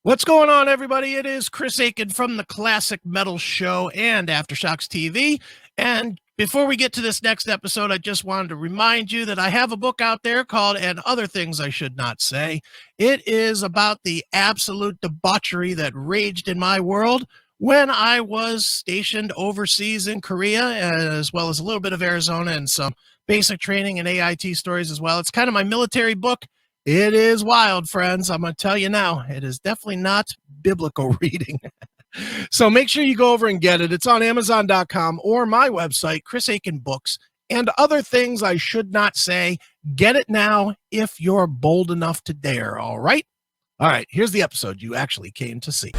What's going on, everybody? It is Chris Aiken from the Classic Metal Show and Aftershocks TV. And before we get to this next episode, I just wanted to remind you that I have a book out there called And Other Things I Should Not Say. It is about the absolute debauchery that raged in my world when I was stationed overseas in Korea, as well as a little bit of Arizona and some basic training and AIT stories as well. It's kind of my military book. It is wild, friends. I'm going to tell you now, it is definitely not biblical reading. So make sure you go over and get it. It's on Amazon.com or my website, Chris Aiken Books, and Other Things I Should Not Say. Get it now if you're bold enough to dare, all right? All right, here's the episode you actually came to see.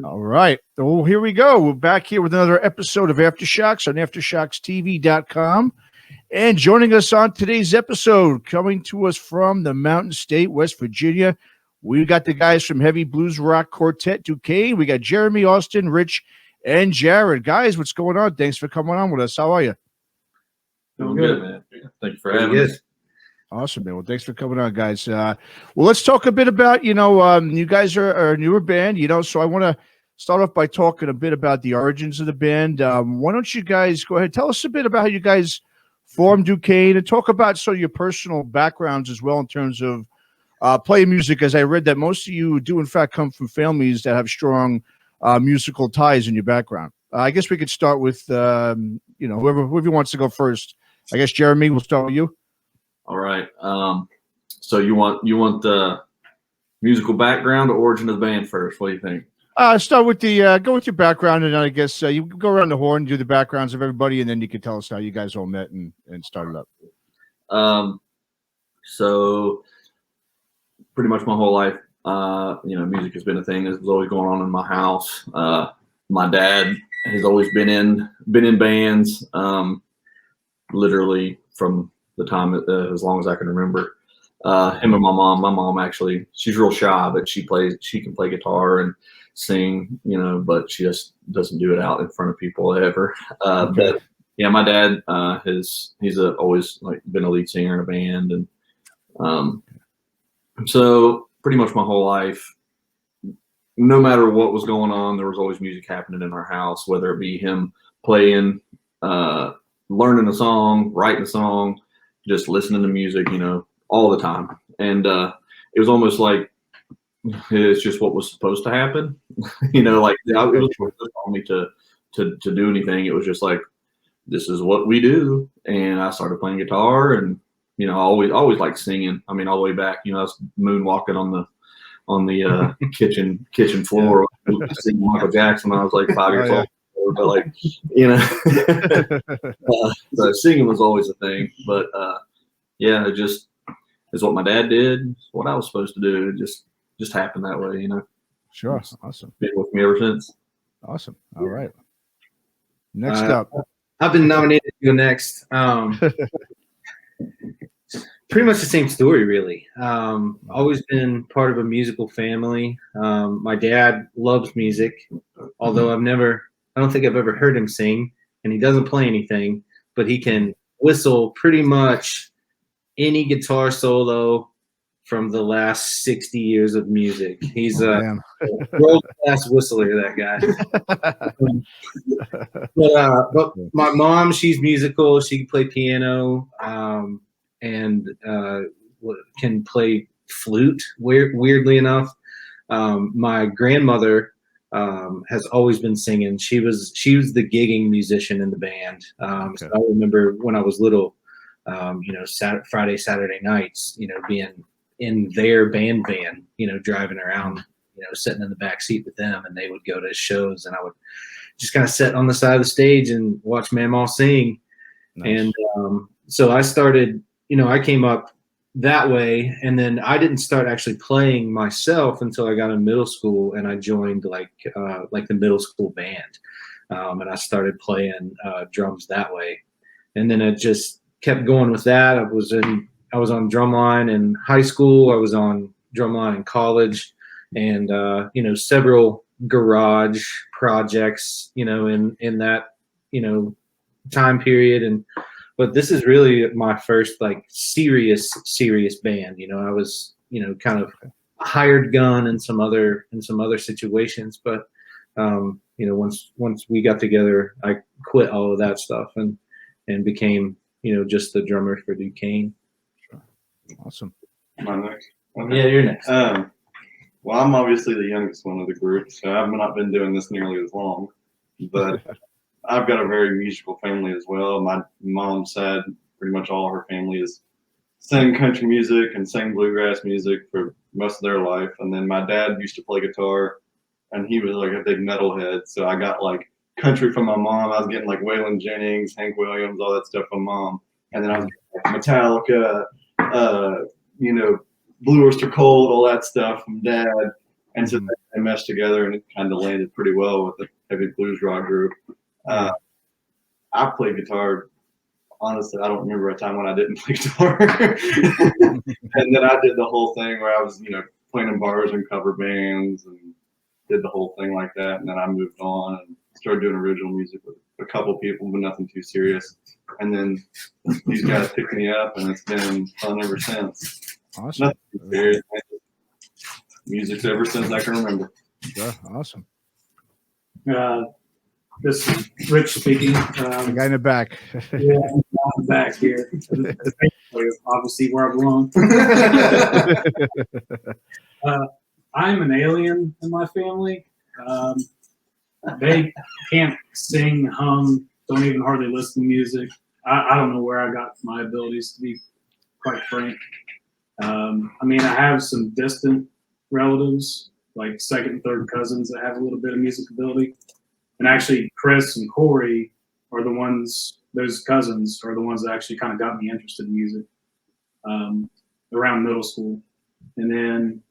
All right. Oh, here we go. We're back here with another episode of Aftershocks on AftershocksTV.com. And joining us on today's episode, coming to us from the Mountain State, West Virginia, we got the guys from Heavy Blues Rock Quartet, Ducain. We got Jeremy, Austin, Rich, and Jared. Guys, what's going on? Thanks for coming on with us. How are you? Doing good, man. Thank you for having us. Awesome, man. Well, thanks for coming on, guys. Well, let's talk a bit about, you guys are a newer band, so I want to start off by talking a bit about the origins of the band. Why don't you guys go ahead, tell us a bit about how you guys formed Ducain and talk about sort of your personal backgrounds as well in terms of playing music, as I read that most of you do, in fact, come from families that have strong musical ties in your background. I guess we could start with, whoever wants to go first. I guess, Jeremy, we'll start with you. All right. So you want the musical background or origin of the band first? What do you think? Start with the go with your background, and then I guess you go around the horn, do the backgrounds of everybody, and then you can tell us how you guys all met and started up. So pretty much my whole life, music has been a thing that was always going on in my house. My dad has always been in bands, literally from the time as long as I can remember. Him and my mom actually, she's real shy, but she can play guitar and sing, but she just doesn't do it out in front of people ever. Okay. But yeah, my dad, he's always been a lead singer in a band. And so pretty much my whole life, no matter what was going on, there was always music happening in our house, whether it be him playing, learning a song, writing a song, just listening to music, all the time. And it was almost like it's just what was supposed to happen. It was for me to do anything. It was just like, this is what we do. And I started playing guitar, and I always liked singing. I mean, all the way back, I was moonwalking on the kitchen floor, singing Michael Jackson when I was like 5 years old. But so singing was always a thing. But yeah, it just is what my dad did. It's what I was supposed to do. It just happened that way, Sure. Awesome. Been with me ever since. Awesome. All right. Next up. I've been nominated to go next. Pretty much the same story, really. Always been part of a musical family. My dad loves music, although I don't think I've ever heard him sing, and he doesn't play anything, but he can whistle pretty much any guitar solo from the last 60 years of music. He's a world-class whistler, that guy. But my mom, she's musical. She can play piano and can play flute, weirdly enough. My grandmother has always been singing. She was the gigging musician in the band. So I remember when I was little, Friday, Saturday nights, being in their band van, driving around, sitting in the back seat with them, and they would go to shows, and I would just kind of sit on the side of the stage and watch Mamaw sing. Nice. And so I started, I came up that way, and then I didn't start actually playing myself until I got in middle school, and I joined like the middle school band, and I started playing drums that way, and then it just kept going with that. I was on drumline in high school. I was on drumline in college, and several garage projects, in that, time period. But this is really my first like serious band. I was, kind of a hired gun in some other situations, but once we got together, I quit all of that stuff and became, just the drummer for Ducain. Awesome. Am I next? Yeah, you're next. Well, I'm obviously the youngest one of the group, so I've not been doing this nearly as long. But I've got a very musical family as well. My mom's side, pretty much all her family is sang country music and sang bluegrass music for most of their life. And then my dad used to play guitar, and he was like a big metalhead. So I got like country from my mom. I was getting like Waylon Jennings, Hank Williams, all that stuff from mom. And then I was getting like Metallica, Blue Oyster Cult, all that stuff from dad. And so they meshed together, and it kind of landed pretty well with the heavy blues rock group. I played guitar. Honestly, I don't remember a time when I didn't play guitar. And then I did the whole thing where I was, playing in bars and cover bands and did the whole thing like that. And then I moved on and started doing original music with a couple people, but nothing too serious. And then these guys picked me up, and it's been fun ever since. Awesome. Nothing too serious. Music's ever since I can remember. Yeah, awesome. This is Rich speaking. The guy in the back. Yeah, I'm back here. Obviously, where I belong. I'm an alien in my family. They can't sing, hum, don't even hardly listen to music. I don't know where I got my abilities, to be quite frank. I have some distant relatives, like second and third cousins that have a little bit of music ability. And actually, Chris and Corey are the ones, those cousins are the ones that actually kind of got me interested in music around middle school. And then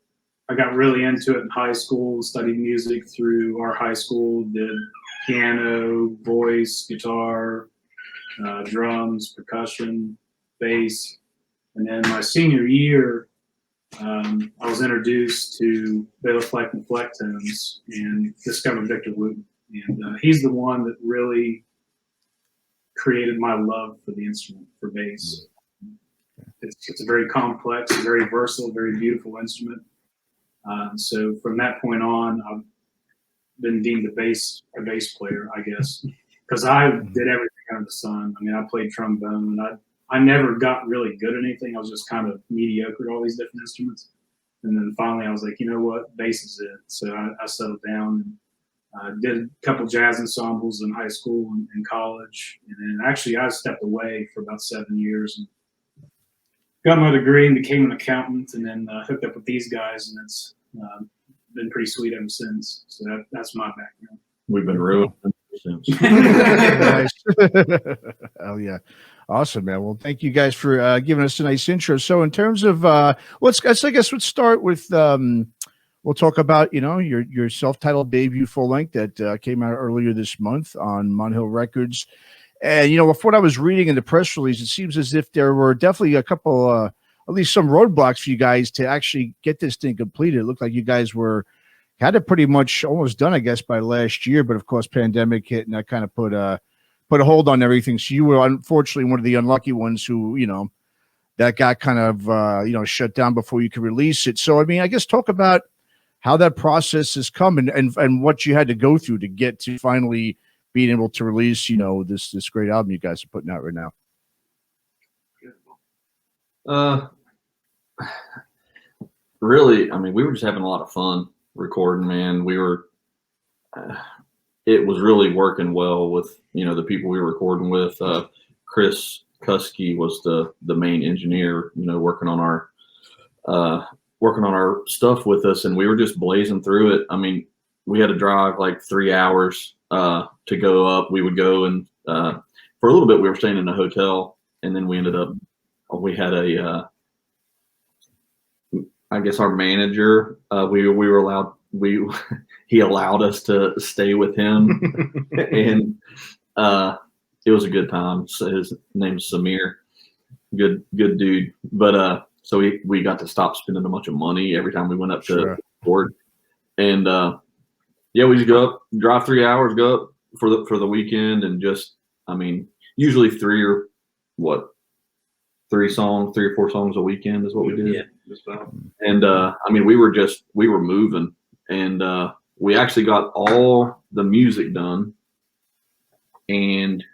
I got really into it in high school, studied music through our high school, did piano, voice, guitar, drums, percussion, bass. And then my senior year, I was introduced to Baylor Fleck and Flecktones and discovered Victor Wooten. And he's the one that really created my love for the instrument, for bass. It's a very complex, very versatile, very beautiful instrument. So from that point on, I've been deemed a bass player, I guess, because I did everything under the sun. I played trombone, and I never got really good at anything. I was just kind of mediocre at all these different instruments. And then finally I was like, you know what, bass is it. So I settled down and did a couple jazz ensembles in high school and in college. And then actually I stepped away for about 7 years and got my degree and became an accountant, and then hooked up with these guys, and it's been pretty sweet ever since. So that's my background. We've been ruined since. Nice. Oh yeah, awesome, man. Well, thank you guys for giving us a nice intro. So in terms of let's start with we'll talk about your self-titled debut full length that came out earlier this month on Monhill Records. And with what I was reading in the press release, it seems as if there were definitely a couple at least some roadblocks for you guys to actually get this thing completed. It looked like you guys had it pretty much almost done, I guess, by last year, but of course pandemic hit and that kind of put a hold on everything. So you were unfortunately one of the unlucky ones who, that got kind of shut down before you could release it. So I guess talk about how that process has come and what you had to go through to get to finally being able to release, this great album you guys are putting out right now. Really, we were just having a lot of fun recording, man. We were, it was really working well with, the people we were recording with. Chris Kuski was the main engineer, working on our stuff with us, and we were just blazing through it. We had to drive like 3 hours to go up. We would go and for a little bit we were staying in a hotel, and then we ended up we had I guess our manager he allowed us to stay with him and it was a good time. So his name's Samir, good dude, but so we got to stop spending a bunch of money every time we went up to record. And Yeah, we just go up, drive 3 hours, go up for the weekend, and just, I mean, usually three or four songs a weekend is what we did. Yeah. Just about. And I mean, we were moving, and we actually got all the music done, and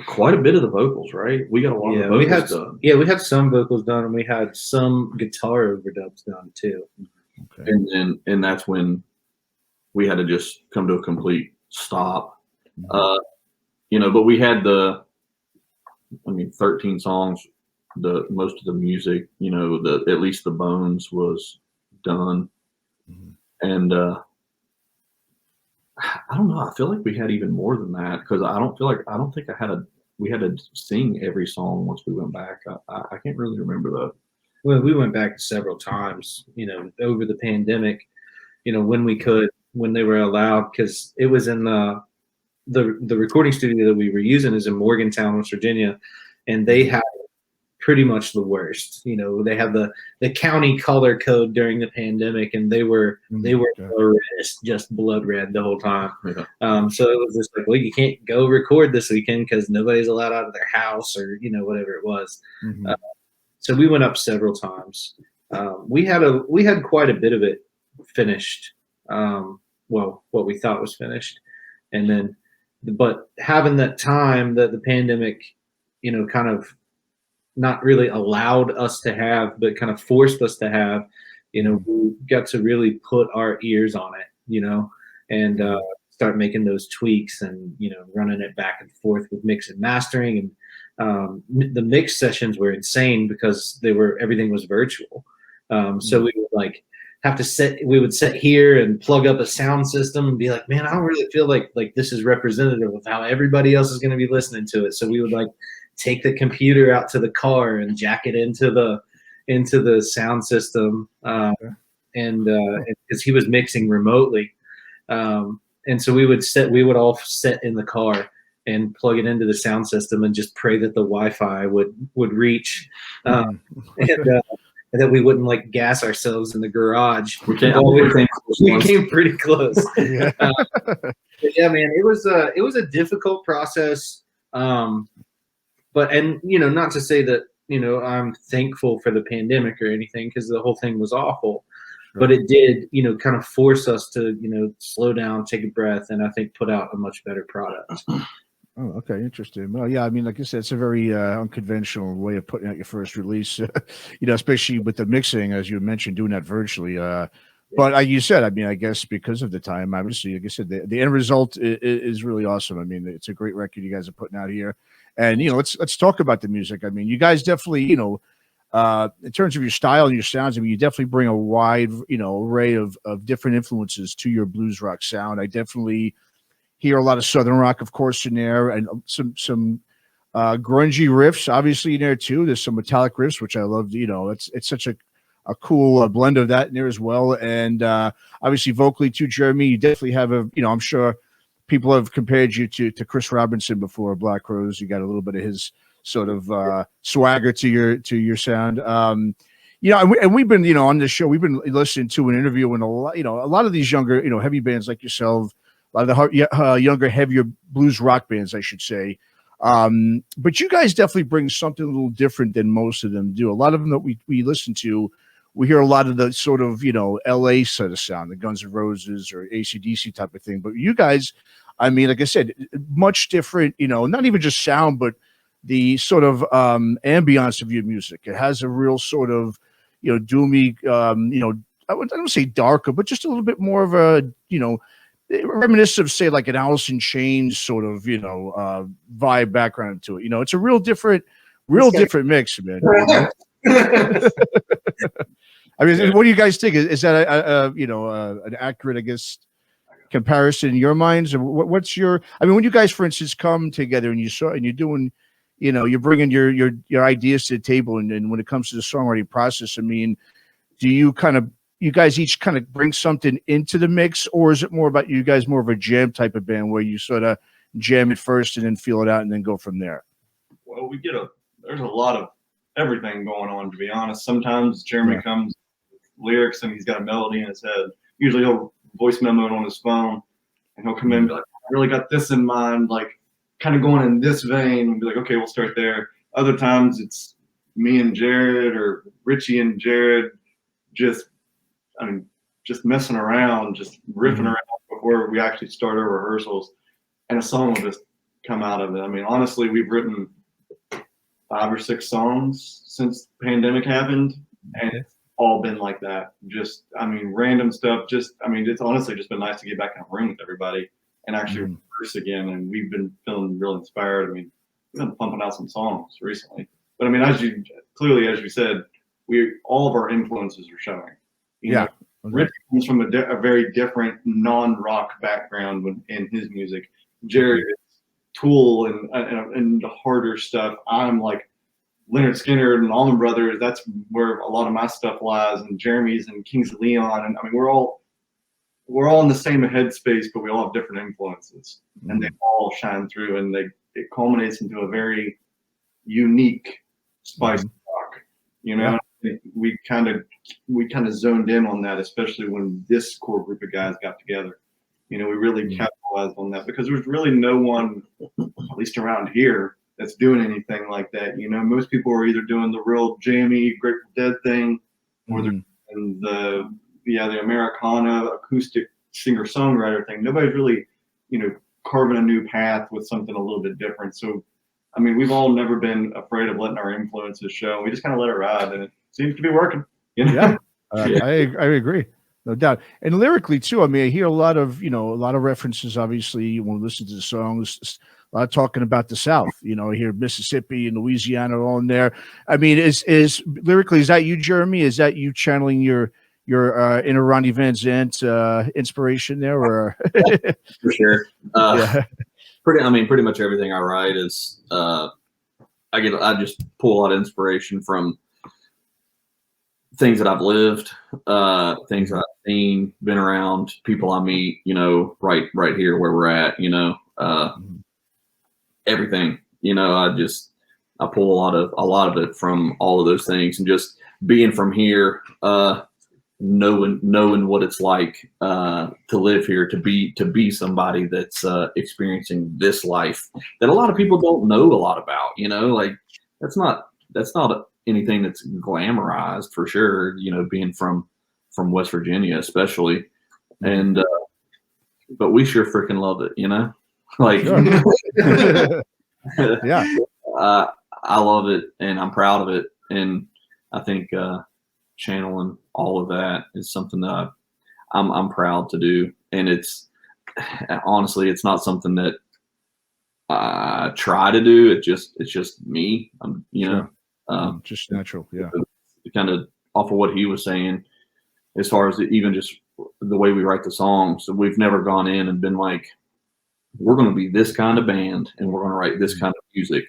quite a bit of the vocals, right? We got a lot of the vocals done. Yeah, we had some vocals done, and we had some guitar overdubs done too. Okay. And that's when we had to just come to a complete stop. You know, but we had 13 songs. Most of the music, you know, at least the bones was done. And I don't know. I feel like we had even more than that, because I don't think we had to sing every song once we went back. I can't really remember though. Well, we went back several times, you know, over the pandemic, you know, when we could, when they were allowed, because it was in the recording studio that we were using is in Morgantown, West Virginia, and they had pretty much the worst. You know, they have the county color code during the pandemic, and they were just blood red the whole time. Yeah. So it was just like, well, you can't go record this weekend because nobody's allowed out of their house, or, you know, whatever it was. So we went up several times. We had quite a bit of it finished. Well, what we thought was finished, and then, but having that time that the pandemic, you know, kind of not really allowed us to have, but kind of forced us to have, you know, we got to really put our ears on it, you know, and start making those tweaks and, you know, running it back and forth with mix and mastering. And the mix sessions were insane because everything was virtual. So we would like have to we would sit here and plug up a sound system and be like, man, I don't really feel like this is representative of how everybody else is going to be listening to it. So we would like take the computer out to the car and jack it into the sound system. And because he was mixing remotely. And so we would all sit in the car and plug it into the sound system and just pray that the Wi-Fi would reach, and that we wouldn't like gas ourselves in the garage. We came pretty close. Yeah. Yeah, man, it was a difficult process. But, and, you know, not to say that, you know, I'm thankful for the pandemic or anything, because the whole thing was awful. But it did, you know, kind of force us to, you know, slow down, take a breath, and I think put out a much better product. Oh, okay, interesting. Well, yeah, I mean, like I said, it's a very unconventional way of putting out your first release, you know, especially with the mixing, as you mentioned, doing that virtually. But like you said, I mean, I guess because of the time, obviously, like I said, the end result is really awesome. I mean, it's a great record you guys are putting out here. And, you know, let's talk about the music. I mean, you guys definitely, you know, in terms of your style and your sounds, I mean, you definitely bring a wide, you know, array of different influences to your blues rock sound. I definitely hear a lot of Southern rock, of course, in there, and some grungy riffs, obviously, in there too. There's some metallic riffs, which I love. You know, it's such a cool blend of that in there as well. And obviously, vocally too, Jeremy, you definitely have you know, I'm sure people have compared you to Chris Robinson before, Black Rose. You got a little bit of his sort of swagger to your sound. You know, and we've been, you know, on this show, we've been listening to an interview and a lot of these younger, you know, heavy bands like yourself, a lot of the younger, heavier blues rock bands, I should say. But you guys definitely bring something a little different than most of them do. A lot of them that we listen to, we hear a lot of the sort of, you know, LA sort of sound, the Guns N' Roses or AC/DC type of thing. But you guys, I mean, like I said, much different, you know, not even just sound, but the sort of ambiance of your music. It has a real sort of, you know, doomy, you know, I don't say darker, but just a little bit more of a, you know, reminiscent of, say, like an Alice in Chains sort of, you know, vibe background to it. You know, it's a real different mix, man. I mean, what do you guys think? Is that a you know, an accurate, I guess, comparison in your minds? And what's your? I mean, when you guys, for instance, come together and you're doing, you know, you're bringing your ideas to the table, and when it comes to the songwriting process, I mean, do you guys each kind of bring something into the mix, or is it more about you guys more of a jam type of band where you sort of jam it first and then feel it out and then go from there? Well, there's a lot of everything going on, to be honest. Sometimes Jeremy comes with lyrics and he's got a melody in his head. Usually he'll voice memo on his phone, and he'll come in and be like, I really got this in mind, like kind of going in this vein, and be like, okay, we'll start there. Other times it's me and Jared or Richie and Jared just messing around, just riffing around before we actually start our rehearsals, and a song will just come out of it. I mean, honestly, we've written 5 or 6 songs since the pandemic happened, and it's all been like that. Just, I mean, random stuff. Just, I mean, it's honestly just been nice to get back in a room with everybody and actually rehearse again. And we've been feeling real inspired. I mean, we've been pumping out some songs recently. But I mean, as you said, all of our influences are showing. You know, Rich comes from a very different non-rock background in his music. Jerry is Tool and the harder stuff. I'm like Leonard Skinner and Allman Brothers. That's where a lot of my stuff lies. And Jeremy's and Kings of Leon. And I mean, we're all in the same headspace, but we all have different influences, and they all shine through, and it culminates into a very unique spice rock. You know, we kind of zoned in on that, especially when this core group of guys got together. You know, we really capitalized on that because there's really no one, at least around here, that's doing anything like that. You know, most people are either doing the real jammy Grateful Dead thing, or they're doing the Americana acoustic singer-songwriter thing. Nobody's really, you know, carving a new path with something a little bit different. So, I mean, we've all never been afraid of letting our influences show. We just kind of let it ride, and it seems to be working. You know? I agree. No doubt. And lyrically too, I mean, I hear a lot of references, obviously, when we listen to the songs, a lot of talking about the South, you know, I hear Mississippi and Louisiana all in there. I mean, is lyrically, is that you, Jeremy? Is that you channeling your inner Ronnie Van Zant inspiration there, or? For sure. Pretty much everything I write is, I just pull a lot of inspiration from things that I've lived, things that I've seen, been around, people I meet, you know, right here where we're at, you know, everything, you know, I pull a lot of it from all of those things, and just being from here, knowing what it's like to live here, to be somebody that's experiencing this life that a lot of people don't know a lot about, you know, like that's not anything that's glamorized, for sure, you know, being from West Virginia especially, and but we sure freaking love it, you know, like I love it, and I'm proud of it, and I think channeling all of that is something that I'm proud to do, and it's honestly, it's not something that I try to do. It's just me. You know. Just natural, kind of off of what he was saying, as far as even just the way we write the songs. So we've never gone in and been like, we're going to be this kind of band and we're going to write this kind of music.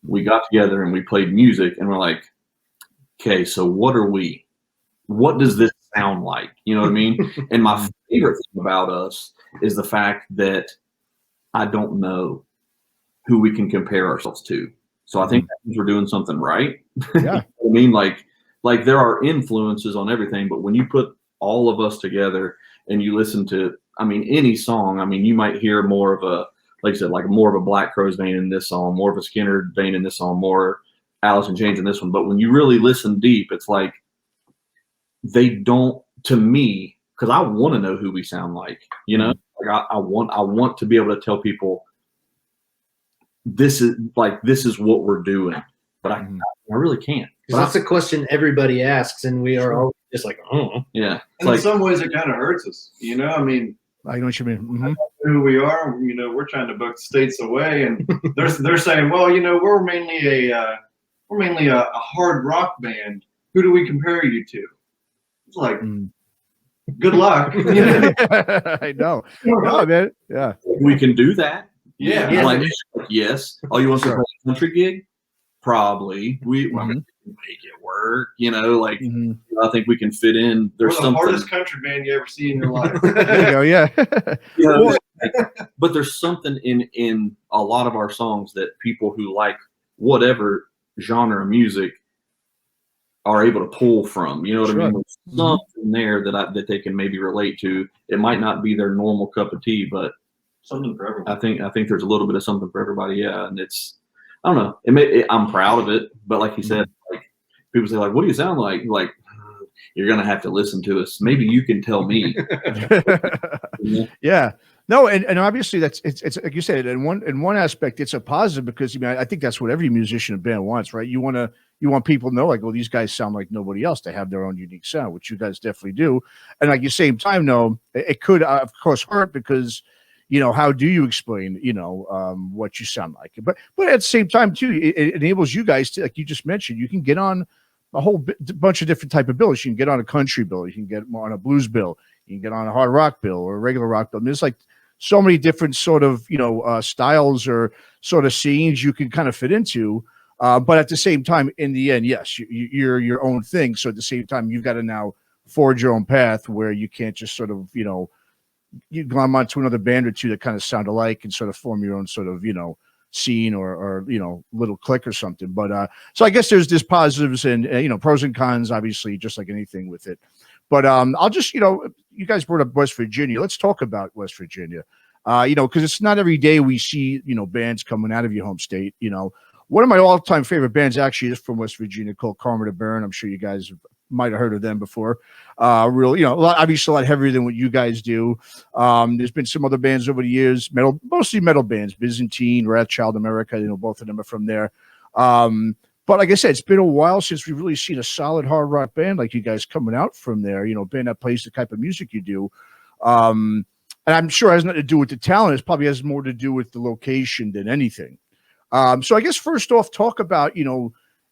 We got together and we played music, and we're like, okay, so what are we? What does this sound like? You know what I mean? And my favorite thing about us is the fact that I don't know who we can compare ourselves to. So I think that means we're doing something right. Yeah. I mean, like there are influences on everything, but when you put all of us together and you listen to, I mean, any song, I mean, you might hear more of a, like I said, like more of a Black Crowes vein in this song, more of a Skinner vein in this song, more Alice in Chains in this one. But when you really listen deep, it's like they don't, to me, because I want to know who we sound like, you know, like I want to be able to tell people, this is what we're doing, but I really can't. Because that's a question everybody asks, and we are all just like, oh, yeah. And in some ways, it kind of hurts us. You know, I mean, I know what you mean. Who we are. You know, we're trying to book states away, and they're saying, well, you know, we're mainly a hard rock band. Who do we compare you to? It's like, good luck. I know. No, man. Yeah. We can do that. Yeah. Like, yes. Oh, you want to play a country gig? Probably. We can make it work. You know, like I think we can fit in. There's we're the hardest country band you ever see in your life. There you go. Yeah. You know, but there's something in a lot of our songs that people who like whatever genre of music, are able to pull from. You know what I Sure. mean? There's something there that they can maybe relate to. It might not be their normal cup of tea, but Something for everyone. I think there's a little bit of something for everybody. Yeah, and it's, I don't know. I'm proud of it, but like you said, like people say, like, what do you sound like? Like, you're gonna have to listen to us. Maybe you can tell me. Yeah. No, and obviously it's like you said, in one aspect it's a positive, because I mean I think that's what every musician and band wants, right? You want people to know, like, well, these guys sound like nobody else. They have their own unique sound, which you guys definitely do. And like, at the same time, no, it could of course hurt, because how do you explain what you sound like? But at the same time too, it enables you guys to, like you just mentioned, you can get on a whole bunch of different type of bills. You can get on a country bill, you can get on a blues bill, you can get on a hard rock bill or a regular rock bill. I mean, there's like so many different sort of styles or sort of scenes you can kind of fit into. But at the same time, in the end, yes, you're your own thing. So at the same time, you've got to now forge your own path, where you can't just sort of you glom onto another band or two that kind of sound alike and sort of form your own sort of scene or little clique or something. But so I guess there's positives and pros and cons, obviously, just like anything with it. But I'll just you guys brought up West Virginia. Let's talk about West Virginia. Because it's not every day we see bands coming out of your home state. One of my all-time favorite bands actually is from West Virginia, called Karma to Burn. I'm sure you guys might have heard of them before. Real, obviously a lot heavier than what you guys do. There's been some other bands over the years, mostly metal bands, Byzantine, Wrathchild America, both of them are from there. But like I said, it's been a while since we've really seen a solid hard rock band like you guys coming out from there, band that plays the type of music you do. And I'm sure it has nothing to do with the talent. It probably has more to do with the location than anything. So I guess first off, talk about,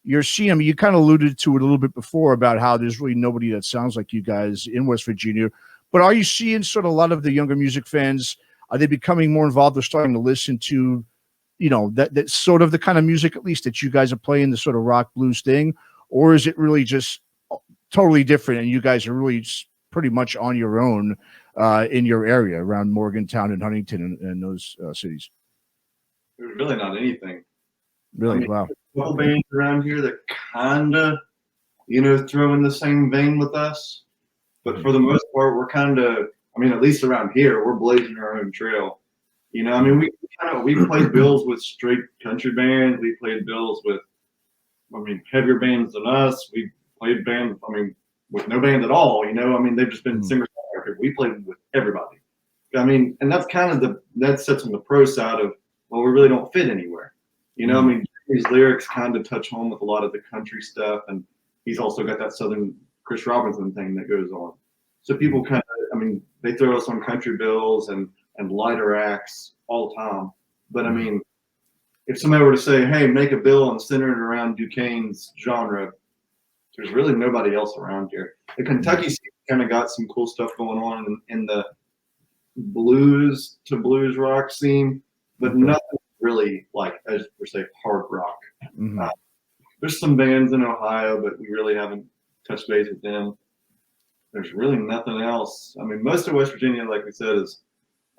your scene. I mean, you kind of alluded to it a little bit before about how there's really nobody that sounds like you guys in West Virginia. But are you seeing sort of a lot of the younger music fans, are they becoming more involved? They're starting to listen to, that sort of the kind of music, at least, that you guys are playing, the sort of rock blues thing? Or is it really just totally different and you guys are really pretty much on your own in your area around Morgantown and Huntington and those cities? There's really not anything. Really? I mean, Wow. A couple bands around here that kind of, throw in the same vein with us. But for the most part, we're kind of, at least around here, we're blazing our own trail. We played bills with straight country bands. We played bills with, heavier bands than us. We played bands, with no band at all. They've just been singer-songwriters. We played with everybody. And that's kind of that sets on the pro side of, well, we really don't fit anywhere. His lyrics kind of touch home with a lot of the country stuff, and he's also got that Southern Chris Robinson thing that goes on. So people kind of, they throw us on country bills and lighter acts all the time. But if somebody were to say, hey, make a bill and center it around Ducain's genre, there's really nobody else around here. The Kentucky scene kind of got some cool stuff going on in the blues to blues rock scene, but nothing really like, as per se, hard rock. Mm-hmm. There's some bands in Ohio, but we really haven't touched base with them. There's really nothing else. Most of West Virginia, like we said, is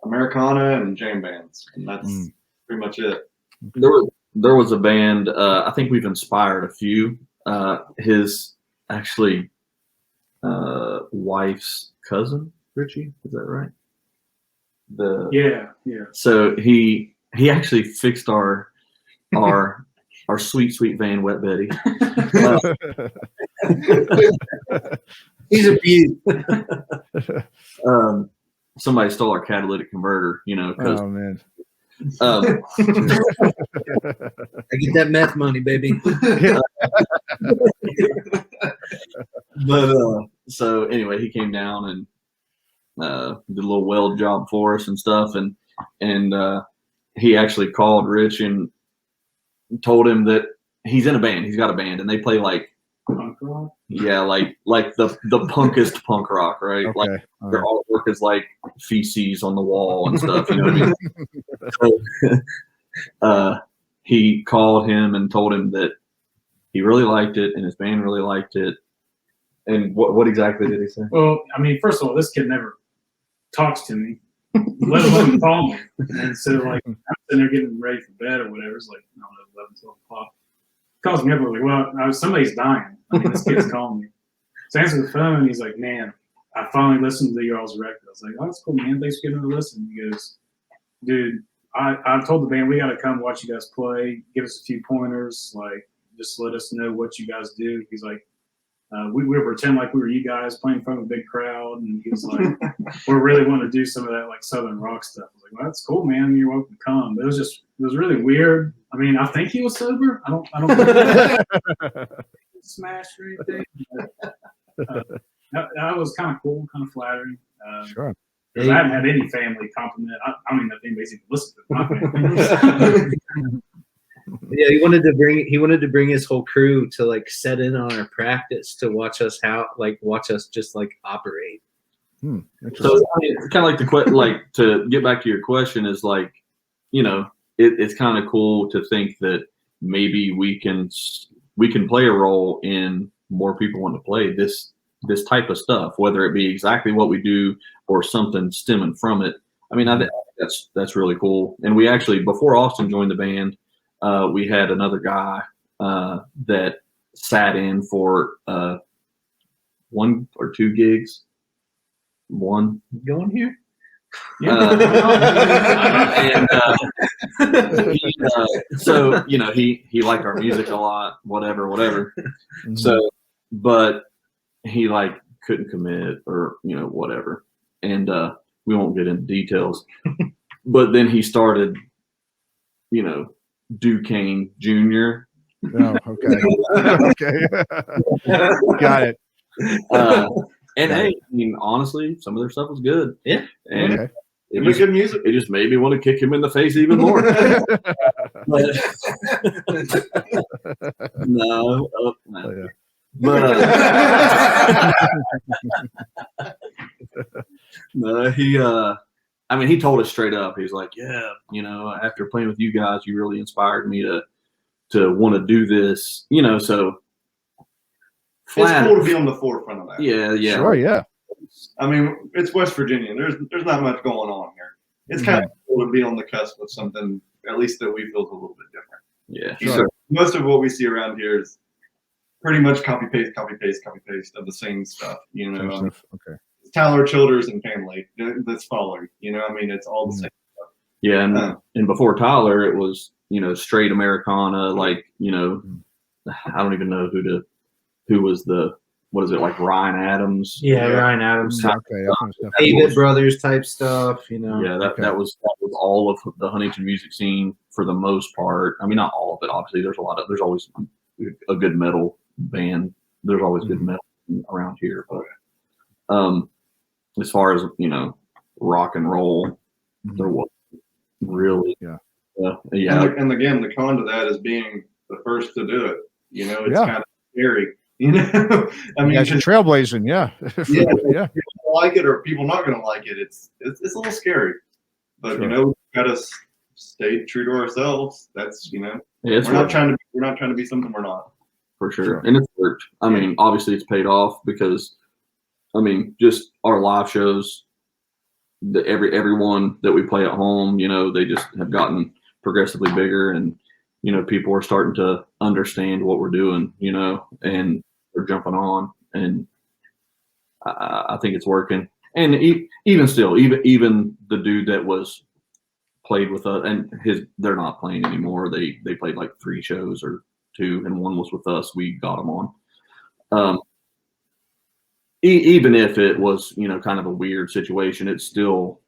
Americana and jam bands, and that's pretty much it. There was a band. I think we've inspired a few. His actually wife's cousin, Richie, is that right? Yeah. So he actually fixed our sweet van, Wet Betty. He's a beaut. Somebody stole our catalytic converter, because Oh man. I get that meth money, baby. But so anyway, he came down and did a little weld job for us and stuff, and he actually called Rich and told him that he's in a band. He's got a band, and they play like Punk rock? like the punkest punk rock, right? Okay. Like their artwork is like feces on the wall and stuff. You know what I mean? So, he called him and told him that he really liked it and his band really liked it. And what exactly did he say? Well, first of all, this kid never talks to me, let alone call me. And so, like, I'm sitting there getting ready for bed or whatever. It's like, 11, 12 o'clock. calls me up. I'm like, well, somebody's dying. I mean, this kid's calling me. So I answer the phone, and he's like, man, I finally listened to y'all's record. I was like, oh, that's cool, man. Thanks for giving it a listen. He goes, dude, I told the band we got to come watch you guys play. Give us a few pointers. Like, just let us know what you guys do. He's like, we would pretend like we were you guys playing in front of a big crowd. And he was like, we really want to do some of that like Southern rock stuff. I was like, well, that's cool, man. You're welcome to come. But it was really weird. I mean, I think he was sober. I don't smash or anything. But, that was kind of cool, kind of flattering. Sure. Because I haven't had any family compliment. I don't even know if anybody's even listened to my family. Yeah, he wanted to bring his whole crew to like set in on our practice to watch us just like operate. So I mean, it's kind of like to get back to your question is like, you know, it's kind of cool to think that maybe we can play a role in more people want to play this type of stuff, whether it be exactly what we do or something stemming from it. I mean, I think that's really cool. And we actually, before Austin joined the band, we had another guy that sat in for 1 or 2 gigs. One going here. So you know he liked our music a lot, whatever. Mm-hmm. So, but he like couldn't commit or you know whatever, and we won't get into details. But then he started, you know, Ducain Jr. Oh, okay. Okay. Got it. And hey, I mean, honestly, some of their stuff was good. Yeah. And Okay. It was good music. it just made me want to kick him in the face even more. No. Oh, yeah. But no, I mean, he told us straight up. He's like, yeah, you know, after playing with you guys, you really inspired me to want to do this, you know, so. It's cool to be on the forefront of that. Yeah. Sure, yeah. I mean, it's West Virginia. There's not much going on here. It's kind of cool to be on the cusp of something, at least that we feel is a little bit different. Yeah. Sure. Most of what we see around here is pretty much copy paste of the same stuff. You know, Okay. it's Tyler Childers and family that's following. You know, I mean, it's all the same stuff. Yeah, and before Tyler, it was, you know, straight Americana, like, you know, I don't even know who was what is it, like Ryan Adams? Yeah, Ryan Adams. Okay. David Brothers type stuff, you know. Yeah, that was all of the Huntington music scene for the most part. I mean, not all of it, obviously. There's always a good metal band. There's always good metal around here. But as far as, you know, rock and roll, there was really. Yeah. And again, the con to that is being the first to do it. You know, it's kind of scary. You know, I mean, you're trailblazing, yeah. Yeah. People like it or people not going to like it. It's a little scary, but you know, we got to stay true to ourselves. That's, you know, we're not trying to be something we're not. For sure, and it's worked. I mean, obviously, it's paid off because, I mean, just our live shows. Everyone that we play at home, you know, they just have gotten progressively bigger, and you know, people are starting to understand what we're doing, you know, and they're jumping on, and I think it's working. And even still, even the dude that was played with us, and they're not playing anymore. They played like 3 shows or 2, and 1 was with us. We got them on. Even if it was, you know, kind of a weird situation, it's still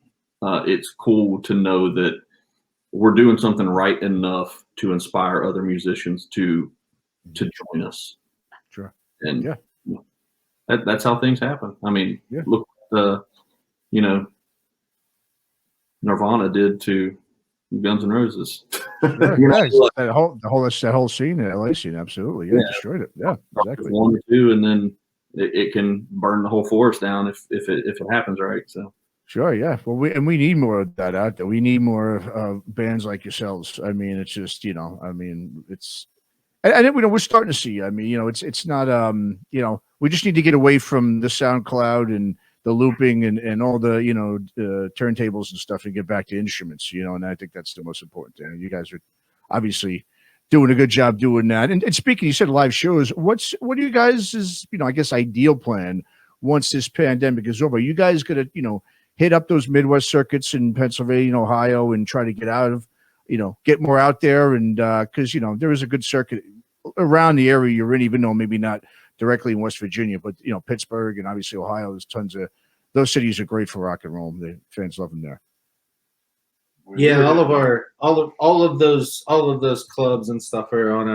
it's cool to know that we're doing something right enough to inspire other musicians to join us. Sure. And that's how things happen. I mean, look, you know, Nirvana did to Guns N' Roses. That whole scene, the LA scene, absolutely, destroyed it. Yeah, exactly. 1 or 2, and then it can burn the whole forest down if it happens right. So. Sure, yeah. Well, we need more of that out there. We need more bands like yourselves. I mean, it's just, you know, I mean, it's, and you know, we're starting to see. I mean, you know, it's not, you know, we just need to get away from the SoundCloud and the looping and all the, you know, turntables and stuff and get back to instruments, you know. And I think that's the most important thing. You guys are obviously doing a good job doing that. And speaking, you said live shows. What are you guys' I guess ideal plan once this pandemic is over? Are you guys gonna hit up those Midwest circuits in Pennsylvania and Ohio and try to get out of get more out there? And because there is a good circuit around the area you're in, even though maybe not directly in West Virginia, but Pittsburgh and obviously Ohio. There's tons of those cities are great for rock and roll. The fans love them there. Yeah, all of those clubs and stuff are on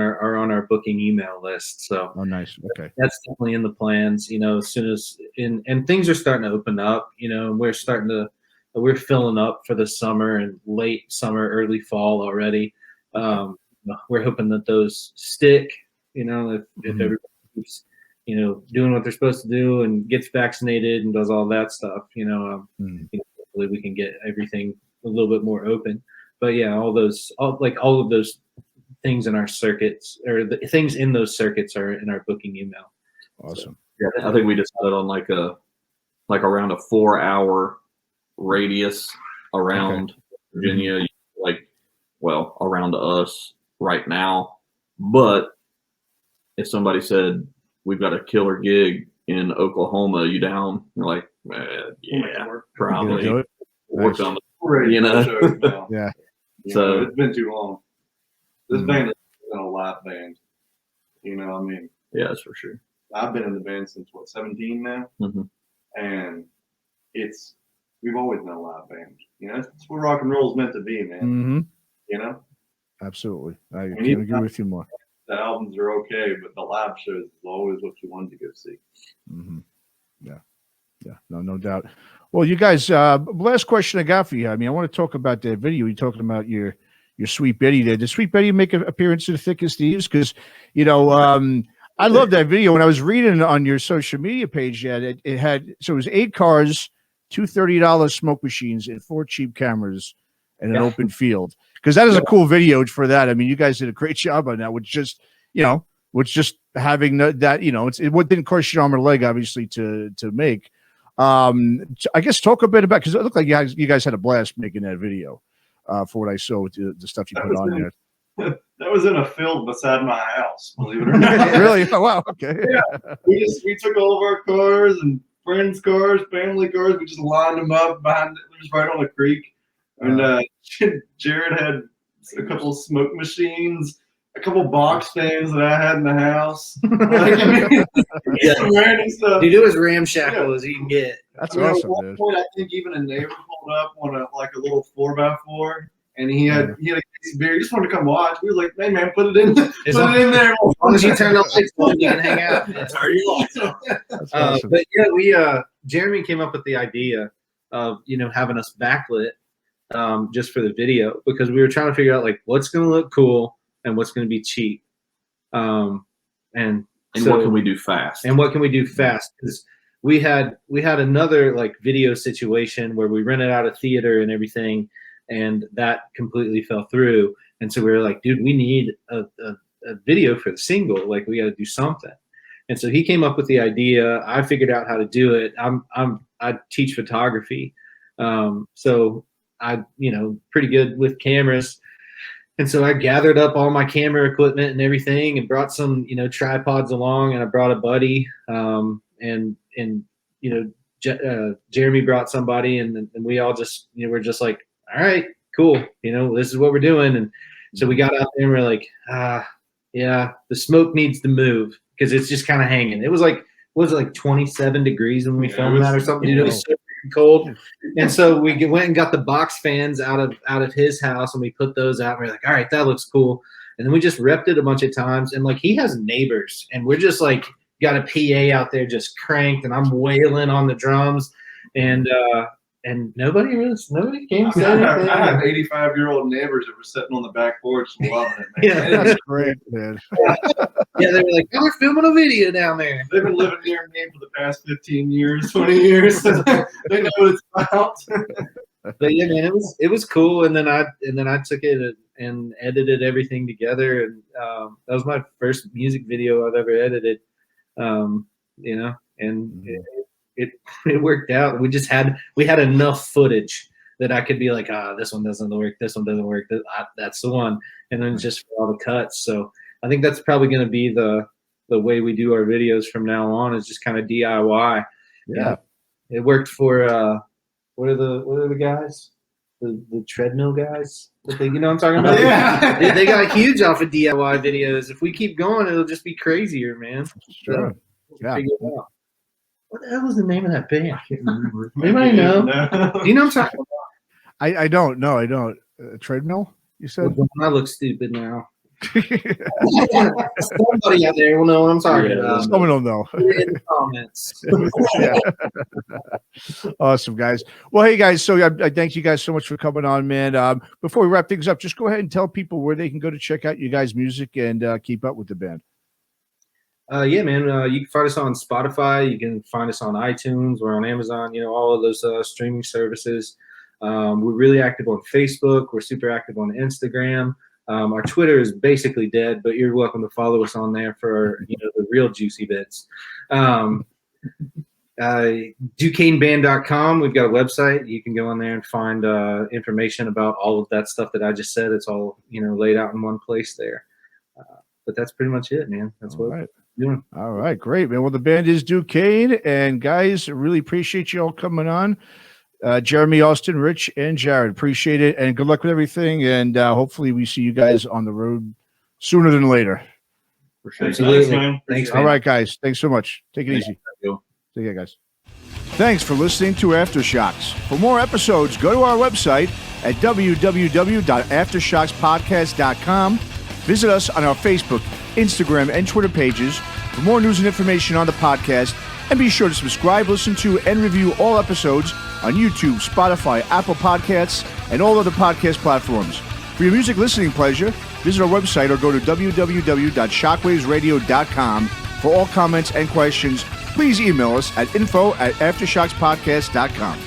our booking email list. So oh, nice. Okay, that's definitely in the plans. As soon as and things are starting to open up. We're filling up for the summer and late summer, early fall already. We're hoping that those stick. If everybody keeps doing what they're supposed to do and gets vaccinated and does all that stuff. Hopefully we can get everything a little bit more open. But yeah, all of those things in our circuits, or the things in those circuits, are in our booking email. Awesome. Yeah, I think we decided on like around a 4-hour radius around Virginia, around us right now. But if somebody said we've got a killer gig in Oklahoma, you down? You're like, yeah, probably. Do it? Worked Nice. on Ready for shows now. Yeah. So- it's been too long. This band has been a live band. Yeah, that's for sure. I've been in the band since 17 now, and we've always been a live band. It's what rock and roll is meant to be, man. Mm-hmm. Absolutely. I And can't even agree with you more. The albums are okay, but the live shows is always what you wanted to go see. Mm-hmm. Yeah, no doubt. Well, you guys, last question I got for you. I mean, I want to talk about that video. You're talking about your Sweet Betty there. Did Sweet Betty make an appearance in The Thick as Thieves? Because, I love that video. When I was reading on your social media page, it was 8 cars, 2 $30 smoke machines, and 4 cheap cameras in an open field. Because that is a cool video for that. I mean, you guys did a great job on that, with just having that, it didn't cost you an arm or a leg, obviously, to make. I guess talk a bit about, because it looked like you guys had a blast making that video, for what I saw with the stuff you put on there. That was in a field beside my house, believe it or not. Really? Oh, wow. Okay. Yeah. We took all of our cars and friends' cars, family cars. We just lined them up behind it. It was right on the creek. And Jared had a couple of smoke machines, a couple box fans that I had in the house. Some random stuff. Dude, it was ramshackle as you can get. That's At awesome, one dude. point, I think even a neighbor pulled up on a little 4x4, and he had a case of beer. He just wanted to come watch. We were like, "Hey man, put it in there. As long as you turn the lights on, you can hang out." Turn your lights on. That's awesome. But yeah, Jeremy came up with the idea of having us backlit just for the video, because we were trying to figure out what's going to look cool and what's going to be cheap, and what can we do fast? And what can we do fast? Because we had another video situation where we rented out a theater and everything, and that completely fell through. And so we were like, dude, we need a video for the single. We got to do something. And so he came up with the idea. I figured out how to do it. I teach photography, so I pretty good with cameras. And so I gathered up all my camera equipment and everything, and brought some tripods along, and I brought a buddy, and Jeremy brought somebody, and we all just we're just like, all right, cool, this is what we're doing. And so we got out there and we're like, yeah, the smoke needs to move, because it's just kind of hanging. It was like 27 degrees when we filmed that or something. It was so cold. And so we went and got the box fans out of his house, and we put those out, and we're like, all right, that looks cool. And then we just repped it a bunch of times, and he has neighbors, and we're just got a PA out there just cranked, and I'm wailing on the drums, and nobody came to say anything. I have 85-year-old neighbors that were sitting on the back porch loving it, man. Yeah. That's great, man. Yeah, they were like, oh, we're filming a video down there. They've been living near me for the past 15 years, 20 years. They know what it's about. But yeah, man, it was cool. And then I took it and edited everything together, and that was my first music video I've ever edited. And it worked out. We had enough footage that I could be like, this one doesn't work, this one doesn't work, that's the one, and then just for all the cuts. So I think that's probably going to be the way we do our videos from now on, is just kind of DIY. Yeah. It worked for what are the guys? The treadmill guys? You know what I'm talking about? Yeah. They got huge off of DIY videos. If we keep going, it'll just be crazier, man. Sure. So, Yeah. figure it out. What the hell was the name of that band? I can't remember. Anybody know? No. Do you know what I'm talking I don't. No, I don't. Treadmill, you said? about? I look stupid now. Somebody out there will know what I'm talking about. Someone will know. Put it in the comments. Yeah. Awesome, guys. Well, hey, guys, so I thank you guys so much for coming on, man. Before we wrap things up, just go ahead and tell people where they can go to check out you guys' music and keep up with the band. Yeah, man. You can find us on Spotify. You can find us on iTunes. We're on Amazon. All of those streaming services. We're really active on Facebook. We're super active on Instagram. Our Twitter is basically dead, but you're welcome to follow us on there for the real juicy bits. Ducainband.com. We've got a website. You can go on there and find information about all of that stuff that I just said. It's all laid out in one place there. But that's pretty much it, man. That's All what right. we're doing. All right, great, man. Well, the band is Ducain, and guys, really appreciate you all coming on. Jeremy, Austin, Rich, and Jared, appreciate it, and good luck with everything. And hopefully, we see you guys on the road sooner than later. For sure. Absolutely. Absolutely. Man. Thanks, All man. right, guys. Thanks so much. Take it easy. Take care, guys. Thanks for listening to Aftershocks. For more episodes, go to our website at www.aftershockspodcast.com. Visit us on our Facebook, Instagram, and Twitter pages for more news and information on the podcast. And be sure to subscribe, listen to, and review all episodes on YouTube, Spotify, Apple Podcasts, and all other podcast platforms. For your music listening pleasure, visit our website or go to www.shockwavesradio.com. For all comments and questions, please email us at info@aftershockspodcast.com.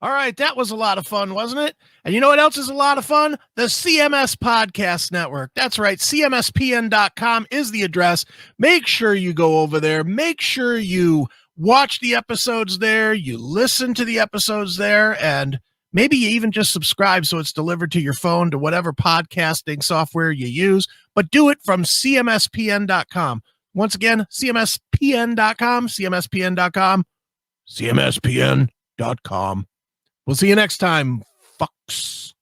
All right, that was a lot of fun, wasn't it? And you know what else is a lot of fun? The CMS Podcast Network. That's right, cmspn.com is the address. Make sure you go over there. Make sure you watch the episodes there, you listen to the episodes there, and maybe you even just subscribe so it's delivered to your phone, to whatever podcasting software you use, but do it from cmspn.com. Once again, cmspn.com, cmspn.com, cmspn.com. We'll see you next time, fucks.